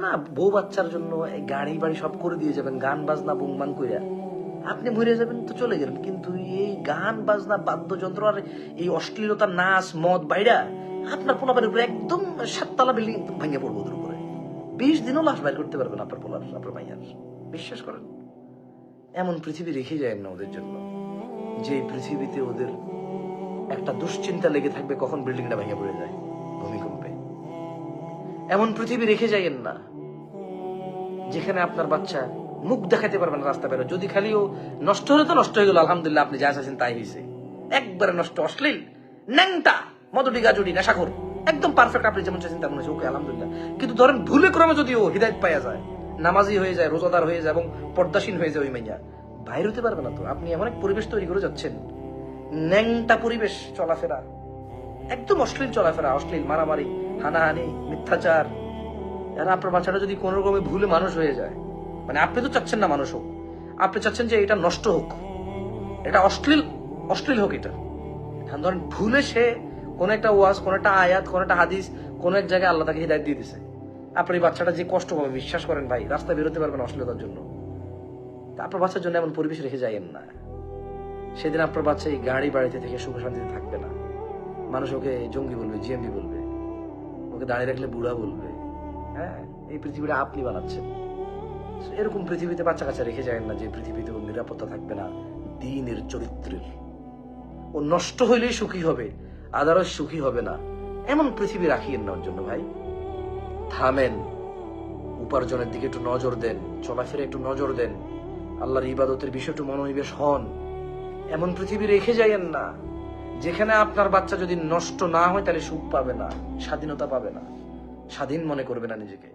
না, বউ বাচ্চার জন্য এই গাড়ি বাড়ি সব করে দিয়ে যাবেন, গান বাজনা বুংবাং কইরা আপনি মরে যাবেন তো চলে গেলেন, কিন্তু এই গান বাজনা বাদ্যযন্ত্র আর এই অশ্লীলতা নাচ মদ বাইরা আপনার পোলাপের উপরে একদম 7 তলা বিল্ডিং ভেঙে পড়বো ওদের উপরে। 20 দিনও লাশ বাইর করতে পারবেন আপনার পোলার, আপনার মাইয়ার। বিশ্বাস করেন, এমন পৃথিবী রেখে যায় না ওদের জন্য, যে পৃথিবীতে ওদের একটা দুশ্চিন্তা লেগে থাকবে কখন বিল্ডিংটা ভেঙে পড়ে যায় ভূমিকম্পে। এমন পৃথিবী রেখে যাইয়েন না যেখানে আপনার বাচ্চা মুখ দেখাতে পারবেন রাস্তা বেরো। যদি খালি ও নষ্ট হলে তো নষ্ট হয়ে গেল, আলহামদুলিল্লাহ, আপনি যা চাইছেন তাই হয়েছে। একবারে নষ্ট, অশ্লীল, ন্যাংটা, মদুটি গাজুটি, নেশাখোর, একদম পারফেক্ট, আপনি যেমন চাইছেন তেমন হয়েছে, ওকে আলহামদুলিল্লাহ। কিন্তু ধরেন ভুলে ক্রমে যদি ও হিদায়ত পাওয়া যায়, নামাজি হয়ে যায়, রোজাদার হয়ে যায় এবং পর্দাসীন হয়ে যায়, ওই মাইয়া বাইর হতে পারবে না। তো আপনি এমন এক পরিবেশ তৈরি করে যাচ্ছেন, ন্যাংটা পরিবেশ, চলাফেরা একদম অশ্লীল, চলাফেরা অশ্লীল, মারামারি, হানাহানি, মিথ্যাচার। আর আপনার বাচ্চাটা যদি কোন রকমে ভুলে মানুষ হয়ে যায়, মানে আপনি তো চাচ্ছেন না মানুষ হোক, আপনি চাচ্ছেন যে এটা নষ্ট হোক, এটা অশ্লীল অশ্লীল হোক। এটা ধরেন ভুলে সে কোন একটা ওয়াজ, কোন একটা আয়াত, কোন একটা হাদিস, কোন এক জায়গায় আল্লাহ তাকে হিদায়ত দিয়ে দিছে, আপনার এই বাচ্চাটা যে কষ্ট পাবে বিশ্বাস করেন ভাই, রাস্তায় বেরোতে পারবেন অশ্লীলতার জন্য। আপনার বাচ্চার জন্য এমন পরিবেশ রেখে যাইয়েন না, সেদিন আপনার বাচ্চা এই গাড়ি বাড়িতে থেকে সুখে শান্তিতে থাকবে না। মানুষ ওকে জঙ্গি বলবে, জিএমবি বলবে, ওকে দাঁড়িয়ে রাখলে বুড়া বলবে। হ্যাঁ, এই পৃথিবীটা আপনি বানাচ্ছেন। এরকম পৃথিবীতে বাচ্চা কাচ্চা রেখে যায় না, যে পৃথিবীতে ওর নিরাপত্তা থাকবে না দ্বীনের, চরিত্রের। ও নষ্ট হইলেই সুখী হবে, আদারস সুখী হবে না। এমন পৃথিবী রাখিয়েন না ওর জন্য ভাই। থামেন, উপার্জনের দিকে একটু নজর দেন, চলাফেরা একটু নজর দেন, আল্লাহর ইবাদতের বিষয় একটু মনোনিবেশ হন। এমন পৃথিবী রেখে যাইয়েন না যেখানে আপনার বাচ্চা যদি নষ্ট না হয় তাহলে সুখ পাবে না, স্বাধীনতা পাবে না, স্বাধীন মনে করবে না নিজেকে।